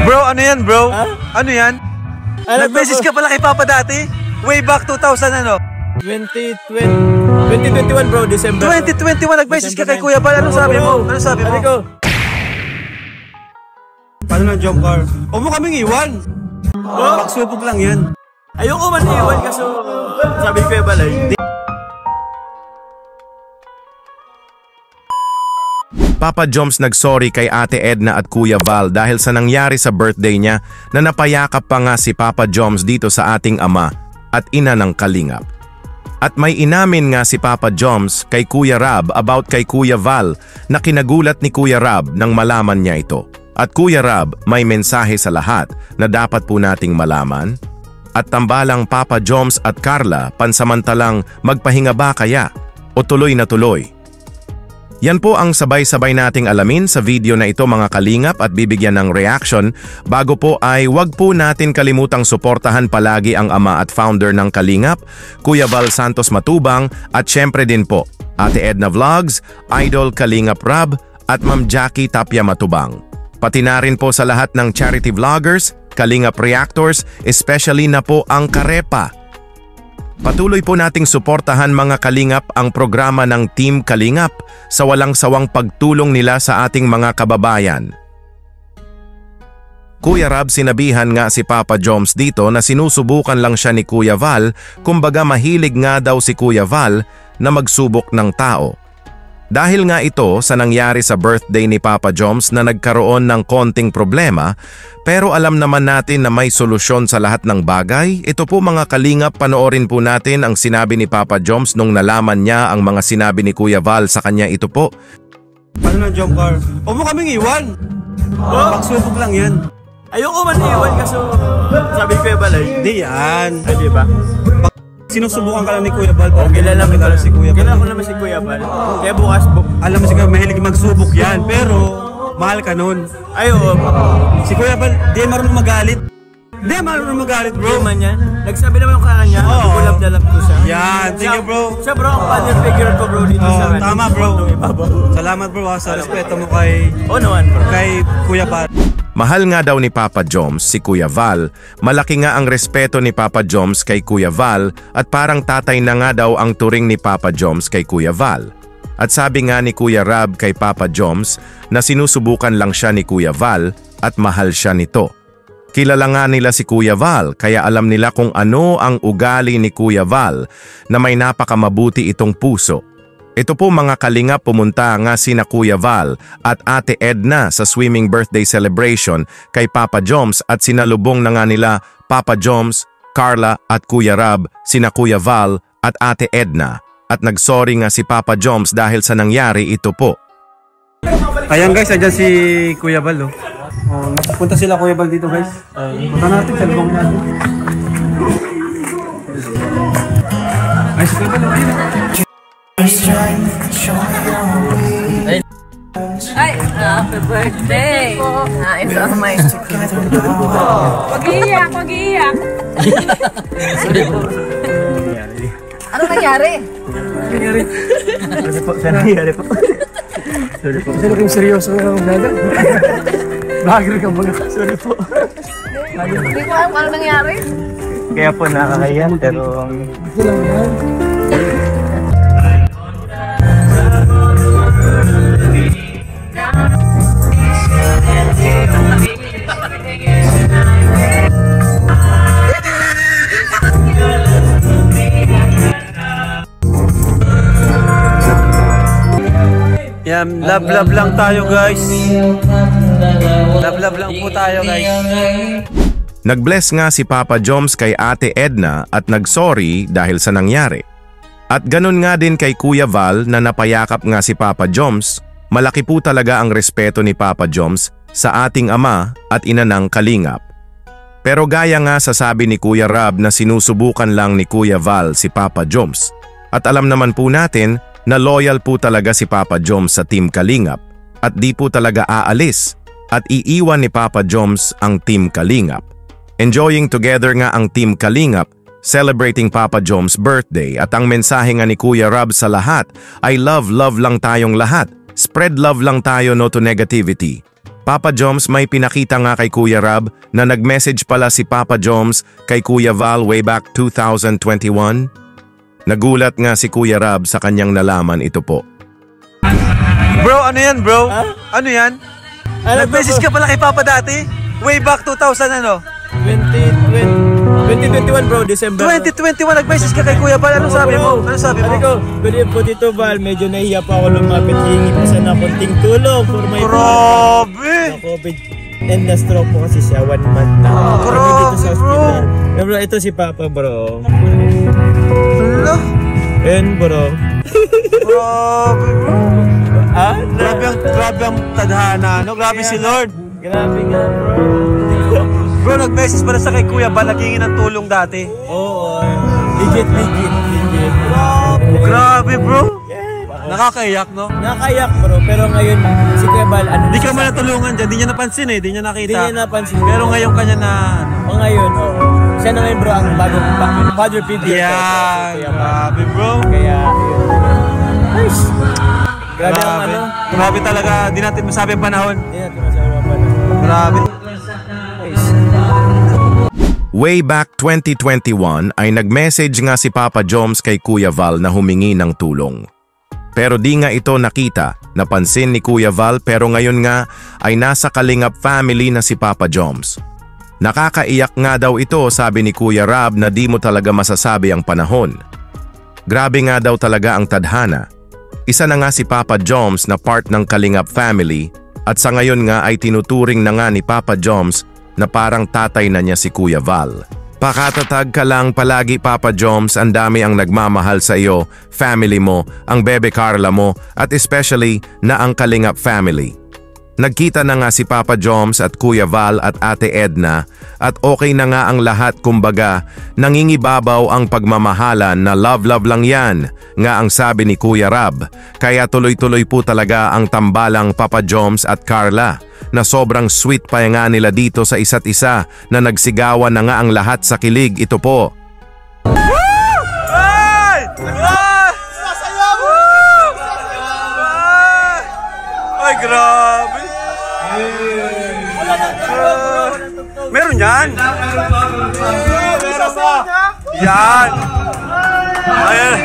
Bro, ano yan bro? Ha? Ano yan? Nag-message ka pala kay Papa dati? Way back 2000 ano? 2021 bro, December. 2021 nag-message ka kay Kuya Val. Ano sabi mo? Ano sabi mo? Paano na jump car? Huwag mo kaming iwan. Pagsubok lang yan. Ayoko man iwan kasi sabi ko yung balay. Papa Joms nagsorry kay Ate Edna at Kuya Val dahil sa nangyari sa birthday niya na napayakap pa nga si Papa Joms dito sa ating ama at ina ng Kalingap. At may inamin nga si Papa Joms kay Kuya Rab about kay Kuya Val na kinagulat ni Kuya Rab nang malaman niya ito. At Kuya Rab, may mensahe sa lahat na dapat po nating malaman. At tambalang Papa Joms at Carla, pansamantalang magpahinga ba kaya o tuloy na tuloy? Yan po ang sabay-sabay nating alamin sa video na ito mga Kalingap at bibigyan ng reaction. Bago po ay wag po natin kalimutang suportahan palagi ang ama at founder ng Kalingap, Kuya Val Santos Matubang at syempre din po Ate Edna Vlogs, Idol Kalingap Rab at Ma'am Jackie Tapia Matubang. Pati na rin po sa lahat ng charity vloggers, Kalingap Reactors, especially na po ang Karepa. Patuloy po nating suportahan mga Kalingap ang programa ng Team Kalingap sa walang sawang pagtulong nila sa ating mga kababayan. Kuya Rab, sinabihan nga si Papa Joms dito na sinusubukan lang siya ni Kuya Val, kumbaga mahilig nga daw si Kuya Val na magsubok ng tao. Dahil nga ito sa nangyari sa birthday ni Papa Joms na nagkaroon ng konting problema, pero alam naman natin na may solusyon sa lahat ng bagay. Ito po mga Kalingap, panoorin po natin ang sinabi ni Papa Joms nung nalaman niya ang mga sinabi ni Kuya Val sa kanya. Ito po. Paano na jump car? Huwag mo kaming iwan. Pagsubok lang yan. Ayoko man iwan kasi sabi ko yung balay. Hindi yan. Ay, di ba? Sinusubukan ka lang ni Kuya Val. Kilala mo kilala si Kuya Val. Kilala ko naman si Kuya Val. Kaya bukas alam mo siguro mahilig magsubok yan, pero mahal ka nun. Ay, oo. Si Kuya Val, di marunong magalit. Di marunong magalit bro. Bro man yan. Nagsabi naman yung kanya, kulab na lang ko siya. Yan, sige bro. Siya bro, ang father figure ko bro dito sa akin. Tama bro. Salamat bro sa respeto mo kay naman bro. Kay Kuya Val. Mahal nga daw ni Papa Joms si Kuya Val, malaki nga ang respeto ni Papa Joms kay Kuya Val at parang tatay na nga daw ang turing ni Papa Joms kay Kuya Val. At sabi nga ni Kuya Rab kay Papa Joms na sinusubukan lang siya ni Kuya Val at mahal siya nito. Kilala nga nila si Kuya Val kaya alam nila kung ano ang ugali ni Kuya Val na may napakamabuti itong puso. Ito po mga Kalingap, pumunta nga sina Kuya Val at Ate Edna sa swimming birthday celebration kay Papa Joms at sinalubong na nga nila Papa Joms, Carla at Kuya Rab, sina Kuya Val at Ate Edna. At nagsorry nga si Papa Joms dahil sa nangyari ito po. Ayan guys, andyan si Kuya Val oh. Punta sila Kuya Val dito guys. Punta natin, cellphone natin. Ay, si Kuya Val oh. Ay, happy birthday! Ito ang may Pag-iiyak, pag-iiyak! Ano nangyari? Nangyari po. Sorry po. Sorry po. Seryoso na ang vlogger. Vlogger ka mga. Sorry po. Hindi ko alam ano nangyari. Kaya po nakakayan pero... Yan, love lang tayo guys. Love lang po tayo guys. Nag-bless nga si Papa Joms kay Ate Edna at nagsorry dahil sa nangyari. At ganun nga din kay Kuya Val na napayakap nga si Papa Joms. Malaki po talaga ang respeto ni Papa Joms sa ating ama at ina ng Kalingap. Pero gaya nga sa sabi ni Kuya Rab na sinusubukan lang ni Kuya Val si Papa Joms. At alam naman po natin na loyal po talaga si Papa Joms sa Team Kalingap at di po talaga aalis at iiwan ni Papa Joms ang Team Kalingap. Enjoying together nga ang Team Kalingap, celebrating Papa Joms' birthday at ang mensahe nga ni Kuya Rab sa lahat ay love lang tayong lahat. Spread love lang tayo, no to negativity. Papa Joms, may pinakita nga kay Kuya Rab na nag-message pala si Papa Joms kay Kuya Val way back 2021. Nagulat nga si Kuya Rab sa kanyang nalaman ito po. Bro, ano yan bro? Ano yan? Nag-message ka pala kay Papa dati? Way back 2000 ano? 2021 bro, December. 2021 nag-message ka kay Kuya Val. Anong sabi mo? Anong sabi mo? Sabi ko, good po Tito Val, medyo nahiya pa ako lumapit. Hingi pa sana konting tulong for my Grabe! na COVID and na-stroke po kasi siya 1 month na. Grabe, Dito sa hospital. Bro, ito si Papa bro. Hello? And bro. Grabe bro! Grabe ang tadhana, no? Grabe si Lord. Grabe nga bro. Bro, nag-message pala sa kay Kuya Val, naghingi ng tulong dati. Oo, legit. Grabe bro! Nakakaiyak, no? Nakakayak bro, pero ngayon si Kuya Val, Di ka man natulungan dyan, di niya napansin eh, di niya nakita. Hindi niya napansin. Pero ngayon kanya na... O ngayon, oo. Siya na ngayon bro ang bagong father figure. Yeah, grabe bro. Kaya, yun. Nice. Grabe ang ano. Grabe talaga, di natin masabi ang panahon. Hindi natin masabi ang panahon. Grabe. Nice. Way back 2021 ay nag-message nga si Papa Joms kay Kuya Val na humingi ng tulong. Pero di nga ito nakita, napansin ni Kuya Val, pero ngayon nga ay nasa Kalingap family na si Papa Joms. Nakakaiyak nga daw ito, sabi ni Kuya Rab, na di mo talaga masasabi ang panahon. Grabe nga daw talaga ang tadhana. Isa na nga si Papa Joms na part ng Kalingap family at sa ngayon nga ay tinuturing na nga ni Papa Joms na parang tatay na niya si Kuya Val. Pakatatag ka lang palagi Papa Joms, ang dami ang nagmamahal sa iyo, family mo, ang Bebe Carla mo at especially na ang Kalingap family. Nagkita na nga si Papa Joms at Kuya Val at Ate Edna at okay na nga ang lahat, kumbaga nangingibabaw ang pagmamahalan na love lang yan nga ang sabi ni Kuya Rab. Kaya tuloy-tuloy po talaga ang tambalang Papa Joms at Carla na sobrang sweet pa nga nila dito sa isa't isa na nagsigawan na nga ang lahat sa kilig. Ito po. Ay, grabe! Meron yan! Yan! Ayan!